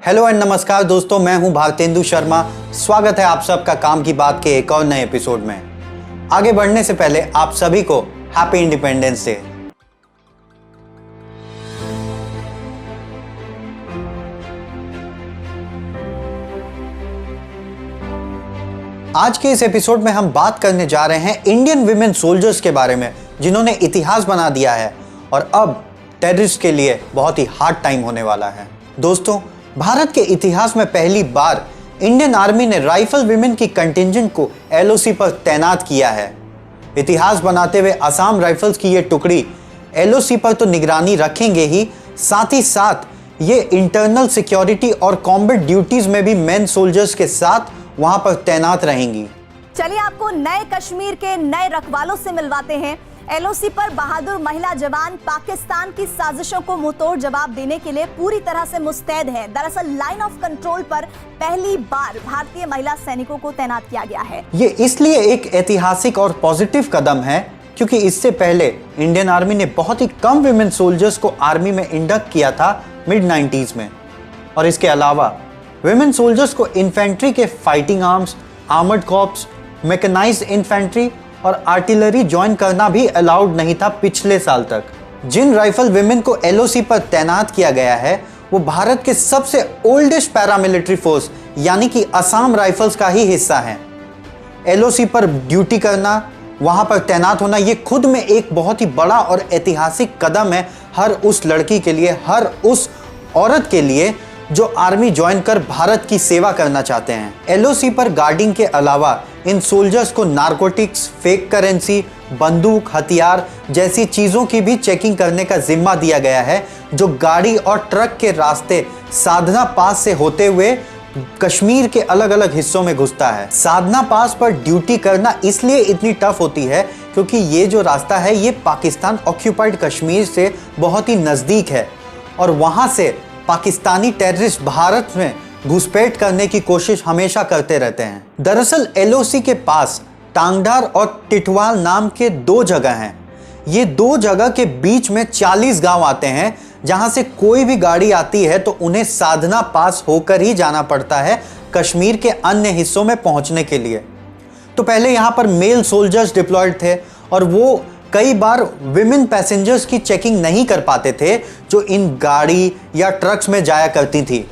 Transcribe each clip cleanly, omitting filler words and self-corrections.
Hello and नमस्कार दोस्तों, मैं हूं भारतेंदु शर्मा। स्वागत है आप सबका काम की बात के एक और नए एपिसोड में। आगे बढ़ने से पहले आप सभी को हैप्पी इंडिपेंडेंस डे। आज के इस एपिसोड में हम बात करने जा रहे हैं इंडियन विमेन सोल्जर्स के बारे में, जिन्होंने इतिहास बना दिया है और अब टेररिस्ट के लिए बहुत ही हार्ड टाइम होने वाला है। दोस्तों, भारत के इतिहास में पहली बार इंडियन आर्मी ने राइफल विमेन की कंटिंजेंट को एलओसी पर तैनात किया है। इतिहास बनाते हुए असम राइफल्स की ये टुकड़ी एलओसी पर तो निगरानी रखेंगे ही, साथ ही साथ ये इंटरनल सिक्योरिटी और कॉम्बैट ड्यूटीज में भी मेन सोल्जर्स के साथ वहां पर तैनात रहेंगी। चलिए आपको नए कश्मीर के नए रखवालों से मिलवाते हैं। एलओसी पर बहादुर महिला जवान पाकिस्तान की साजिशों को मुंहतोड़ जवाब देने के लिए पूरी तरह से मुस्तैद है। दरअसल लाइन ऑफ कंट्रोल पर पहली बार भारतीय महिला सैनिकों को तैनात किया गया है। ये इसलिए एक ऐतिहासिक और पॉजिटिव कदम है क्योंकि इससे पहले इंडियन आर्मी ने बहुत ही कम विमेन सोल्जर्स को आर्मी में इंडक्ट किया था मिड 90s में। और इसके अलावा विमेन सोल्जर्स को इन्फेंट्री के fighting arms, armoured corps, mechanised infantry और आर्टिलरी ज्वाइन करना भी अलाउड नहीं था पिछले साल तक। जिन राइफल विमेन को एलओसी पर तैनात किया गया है वो भारत के सबसे ओल्डेस्ट पैरामिलिट्री फोर्स यानी कि असम राइफल्स का ही हिस्सा है। एलओसी पर ड्यूटी करना, वहां पर तैनात होना, ये खुद में एक बहुत ही बड़ा और ऐतिहासिक कदम है हर उस लड़की के लिए, हर उस औरत के लिए जो आर्मी ज्वाइन कर भारत की सेवा करना चाहते हैं। एलओसी पर गार्डिंग के अलावा इन सोल्जर्स को नारकोटिक्स, फेक करेंसी, बंदूक, हथियार जैसी चीजों की भी चेकिंग करने का जिम्मा दिया गया है, जो गाड़ी और ट्रक के रास्ते साधना पास से होते हुए कश्मीर के अलग अलग हिस्सों में घुसता है। साधना पास पर ड्यूटी करना इसलिए इतनी टफ होती है क्योंकि ये जो रास्ता है ये पाकिस्तान ऑक्यूपाइड कश्मीर से बहुत ही नजदीक है और वहां से पाकिस्तानी टेररिस्ट भारत में घुसपैठ करने की कोशिश हमेशा करते रहते हैं। दरअसल एलओसी के पास टांगधार और टिटवाल नाम के दो जगह हैं। ये दो जगह के बीच में 40 गांव आते हैं, जहां से कोई भी गाड़ी आती है तो उन्हें साधना पास होकर ही जाना पड़ता है कश्मीर के अन्य हिस्सों में पहुंचने के लिए। तो पहले यहां पर मेल सोल्जर्स डिप्लॉयड थे और वो कई बार विमेन पैसेंजर्स की चेकिंग नहीं कर पाते थे जो इन गाड़ी या ट्रक्स में जाया करती थी।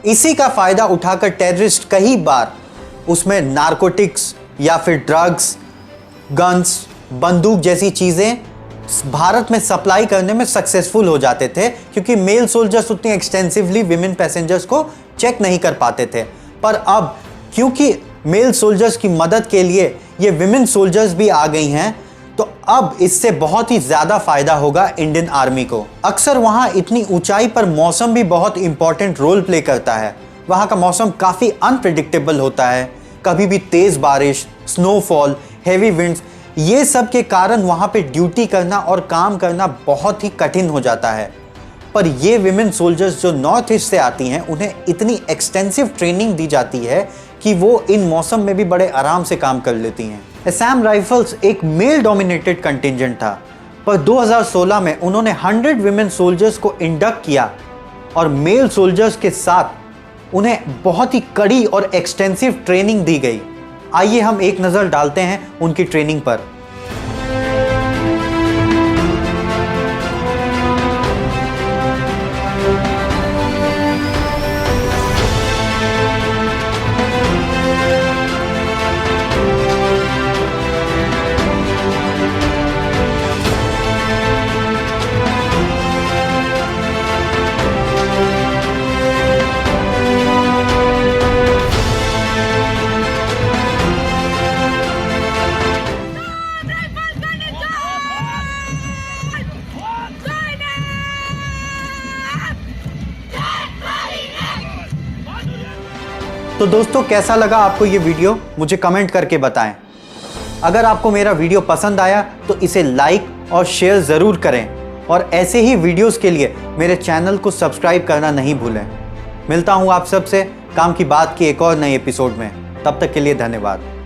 इसी का फायदा उठाकर टेररिस्ट कई बार उसमें नारकोटिक्स या फिर ड्रग्स, गन्स, बंदूक जैसी चीज़ें भारत में सप्लाई करने में सक्सेसफुल हो जाते थे क्योंकि मेल सोल्जर्स उतनी एक्सटेंसिवली विमेन पैसेंजर्स को चेक नहीं कर पाते थे। पर अब क्योंकि मेल सोल्जर्स की मदद के लिए ये विमेन सोल्जर्स भी आ गई हैं तो अब इससे बहुत ही ज़्यादा फायदा होगा इंडियन आर्मी को। अक्सर वहाँ इतनी ऊंचाई पर मौसम भी बहुत इंपॉर्टेंट रोल प्ले करता है। वहाँ का मौसम काफ़ी अनप्रिडिक्टेबल होता है, कभी भी तेज़ बारिश, स्नोफॉल, हेवी विंड्स, ये सब के कारण वहाँ पे ड्यूटी करना और काम करना बहुत ही कठिन हो जाता है। पर ये विमेन सोल्जर्स जो नॉर्थ ईस्ट से आती हैं उन्हें इतनी एक्सटेंसिव ट्रेनिंग दी जाती है कि वो इन मौसम में भी बड़े आराम से काम कर लेती हैं। असम राइफल्स एक मेल डोमिनेटेड कंटिंजेंट था, पर 2016 में उन्होंने 100 विमेन सोल्जर्स को इंडक्ट किया और मेल सोल्जर्स के साथ उन्हें बहुत ही कड़ी और एक्सटेंसिव ट्रेनिंग दी गई। आइए हम एक नज़र डालते हैं उनकी ट्रेनिंग पर। तो दोस्तों, कैसा लगा आपको ये वीडियो, मुझे कमेंट करके बताएं। अगर आपको मेरा वीडियो पसंद आया तो इसे लाइक और शेयर ज़रूर करें और ऐसे ही वीडियोस के लिए मेरे चैनल को सब्सक्राइब करना नहीं भूलें। मिलता हूँ आप सबसे काम की बात की एक और नए एपिसोड में। तब तक के लिए धन्यवाद।